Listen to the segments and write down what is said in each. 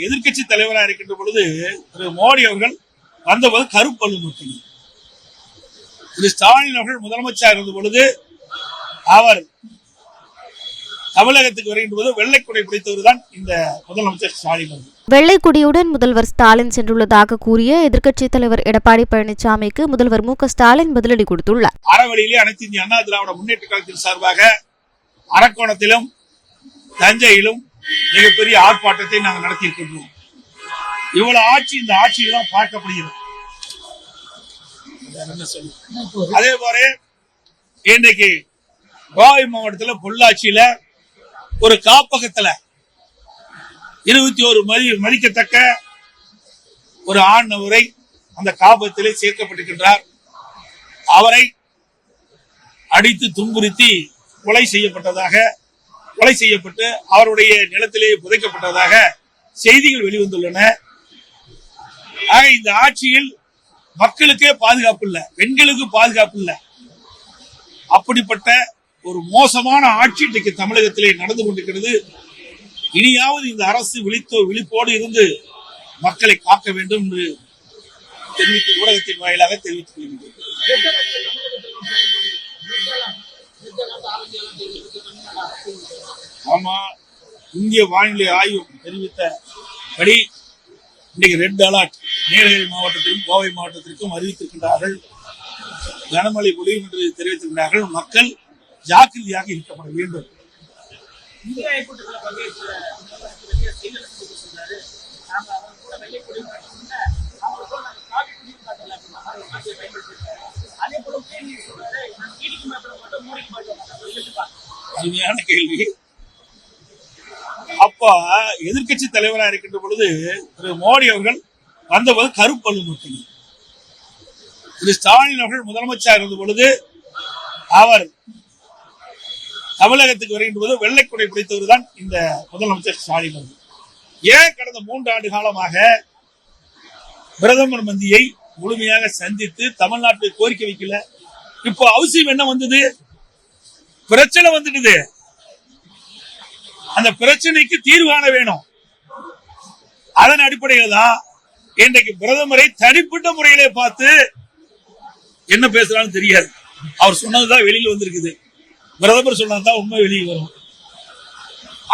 எதிர்க்கட்சி தலைவராக இருக்கின்ற பொழுது திரு மோடி அவர்கள் வந்தபோது கருப்பொழு மட்டும். திரு ஸ்டாலின் அவர்கள் முதலமைச்சர் இருந்த பொழுது அவர் தமிழகத்துக்கு வருகின்ற போது வெள்ளைக்குடை பிடித்தவர் தான் இந்த முதலமைச்சர் ஸ்டாலின் அவர்கள். வெள்ளைக்குடியுடன் முதல்வர் ஸ்டாலின் சென்றுள்ளதாக கூறிய எதிர்க்கட்சித் தலைவர் எடப்பாடி பழனிசாமிக்கு முதல்வர் மு க ஸ்டாலின் பதிலடி கொடுத்துள்ளார். அறவழியிலே அனைத்து இந்திய அண்ணா திராவிட முன்னேற்ற கழகத்தின் சார்பாக அரக்கோணத்திலும் தஞ்சையிலும் மிகப்பெரிய ஆர்ப்பாட்டத்தை நாங்கள் நடத்தியிருக்கின்றோம். இவ்வளவு ஆட்சி இந்த ஆட்சியில் தான் பார்க்கப்படுகிறது. அதே போல இன்றைக்கு கோவை மாவட்டத்தில் பொள்ளாச்சியில ஒரு காப்பகத்துல 21 மதிக்கத்தக்க ஒரு ஆணவரை அந்த காப்பகத்திலே சேர்க்கப்பட்டிருக்கின்றார். அவரை அடித்து துன்புறுத்தி கொலை செய்யப்பட்டு அவருடைய நிலத்திலேயே புதைக்கப்பட்டதாக செய்திகள் வெளிவந்துள்ளன. ஆக இந்த ஆட்சியில் மக்களுக்கே பாதுகாப்பு இல்லை, பெண்களுக்கு பாதுகாப்பு இல்லை. அப்படிப்பட்ட ஒரு மோசமான ஆட்சி இன்றைக்கு தமிழகத்திலே நடந்து கொண்டிருக்கிறது. இனியாவது இந்த அரசு விழிப்போடு இருந்து மக்களை காக்க வேண்டும் என்று தெரிவித்து ஊடகத்தின் வாயிலாக தெரிவித்துக் கொள்கிறேன். ஆமா, இந்திய வானிலை ஆய்வு தெரிவித்தபடி இன்றைக்கு ரெட் அலர்ட் நீலகிரி மாவட்டத்திற்கும் கோவை மாவட்டத்திற்கும் அறிவித்திருக்கின்றார்கள். கனமழை பொழியும் என்று தெரிவித்திருக்கிறார்கள். மக்கள் ஜாக்கிரதையாக இருக்கப்பட வேண்டும். அருமையான கேள்வி. அப்ப எதிர்க்கட்சி தலைவராக இருக்கின்ற பொழுது திரு மோடி அவர்கள் வந்தபோது கருப்பொழு மட்டும். திரு ஸ்டாலின் அவர்கள் முதலமைச்சர் இருந்த பொழுது அவர் தமிழகத்துக்கு வருகின்ற போது வெள்ளைக்குடை பிடித்தவர் தான் இந்த முதலமைச்சர் ஸ்டாலின் அவர்கள். ஏன் கடந்த 3 ஆண்டு காலமாக பிரதமர் மந்தியை முழுமையாக சந்தித்து தமிழ்நாட்டை கோரிக்கை வைக்கல? இப்போ அவசியம் என்ன வந்தது? பிரச்சனை வந்துடுது. அந்த பிரச்சனைக்கு தீர்வு காண வேணும். அதன் அடிப்படையில் தான் இன்றைக்கு பிரதமரை தனிப்பட்ட முறையிலே பார்த்து என்ன பேசுறான்னு தெரியாது. அவர் சொன்னதுதான் வெளியில் வந்திருக்குது. பிரதமர் சொன்னதுதான் உண்மை வெளியே வரும்.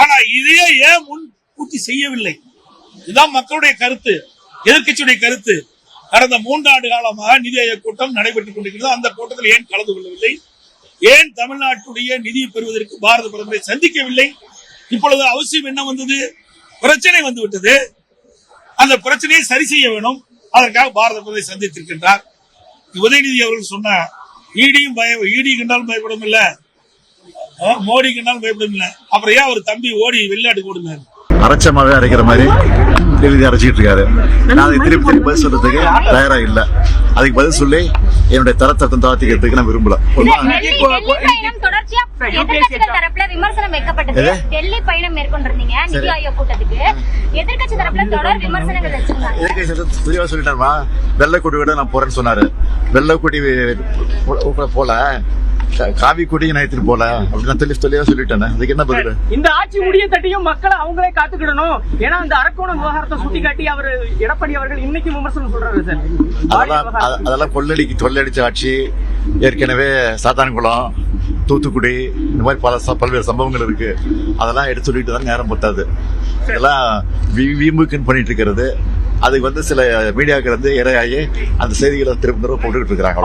ஆனா இதையே ஏன் முன்கூட்டி செய்யவில்லை? இதுதான் மக்களுடைய கருத்து, எதிர்க்கட்சியுடைய கருத்து. கடந்த 3 ஆண்டு காலமாக நிதி ஆயோக் கூட்டம் நடைபெற்றுக் கொண்டிருக்கிறது. அந்த கூட்டத்தில் ஏன் கலந்து கொள்ளவில்லை? ஏன் தமிழ்நாட்டுடைய நிதியை பெறுவதற்கு பாரத பிரதமரை சந்திக்கவில்லை? இப்பொழுது அவசியம் என்ன வந்தது? பிரச்சனை வந்து விட்டது. அந்த பிரச்சனையை சரி செய்ய வேணும். அதற்காக பாரத பிரதமரை சந்தித்திருக்கின்றார். உதயநிதி அவர்கள் சொன்ன ஈடி கண்டாலும் பயப்படும் இல்ல, மோடி கண்டாலும் பயப்படும் இல்ல, அப்புறம் ஏன் அவர் தம்பி ஓடி வெளிநாட்டுக்கு ஓடுனாரு? அரைச்சமாவே அரைக்கிற மாதிரி அரைச்சிட்டு இருக்காரு. நான் அதை திருப்பி பதில் சொல்றதுக்கு தயாரா இல்ல. அதுக்கு பதில் சொல்லி என்னுடைய தரத்தை தாத்திக்கிறதுக்கு நான் விரும்பல. விமர்சனம் வைக்கப்பட்டது. டெல்லி பயணம் மேற்கொண்டிருந்தீங்க நிதி ஆயோக் கூட்டத்துக்கு. எதிர்க்கட்சி தரப்புல தொடர் விமர்சனங்கள் வச்சிருந்தாங்க. எதிர்க்கட்சி தெளிவா சொல்லிட்டாருமா, வெள்ளைக்குடி விட நான் போறேன்னு சொன்னாரு. வெள்ளைக்குடி போல காவி கொடியை நயத்திட்டு போல அப்படின்னு தெளிவா சொல்லிட்டேன். அதுக்கு என்ன பதில்? இந்த ஆட்சி முடிய தட்டியும் மக்களை அவங்களே காத்துக்கிடணும். ஏன்னா அந்த அரக்கோணம் விவகாரத்தை சுட்டி காட்டி அவர் எடப்பாடி அவர்கள் இன்னைக்கு விமர்சனம் சொல்றாரு சார். அதெல்லாம் கொள்ளடிச்ச ஆட்சி. ஏற்கனவே சாத்தான்குளம், தூத்துக்குடி, இந்த மாதிரி பல்வேறு சம்பவங்கள் இருக்கு. அதெல்லாம் எடுத்து சொல்லிட்டு தான் நேரம் பத்தாது. இதெல்லாம் வீம்புக்குன்னு பண்ணிட்டு இருக்கிறது. அதுக்கு சில மீடியாக்கள் இரையாகி அந்த செய்திகளை திரும்ப போட்டுக்கிட்டு இருக்கிறாங்க.